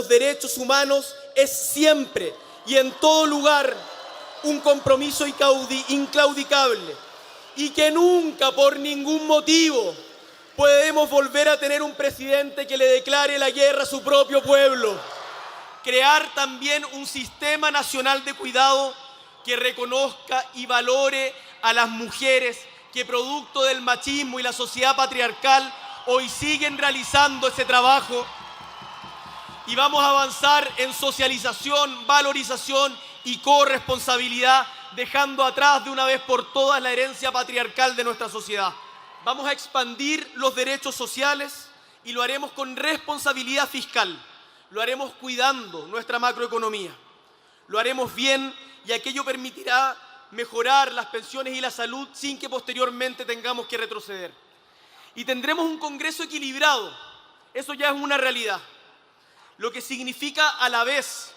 los derechos humanos es siempre y en todo lugar un compromiso inclaudicable y que nunca, por ningún motivo, podemos volver a tener un presidente que le declare la guerra a su propio pueblo. Crear también un sistema nacional de cuidado que reconozca y valore a las mujeres que, producto del machismo y la sociedad patriarcal, hoy siguen realizando ese trabajo. Y vamos a avanzar en socialización, valorización y corresponsabilidad, dejando atrás de una vez por todas la herencia patriarcal de nuestra sociedad. Vamos a expandir los derechos sociales y lo haremos con responsabilidad fiscal. Lo haremos cuidando nuestra macroeconomía. Lo haremos bien y aquello permitirá mejorar las pensiones y la salud sin que posteriormente tengamos que retroceder. Y tendremos un Congreso equilibrado. Eso ya es una realidad. Lo que significa a la vez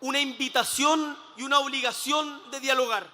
una invitación y una obligación de dialogar.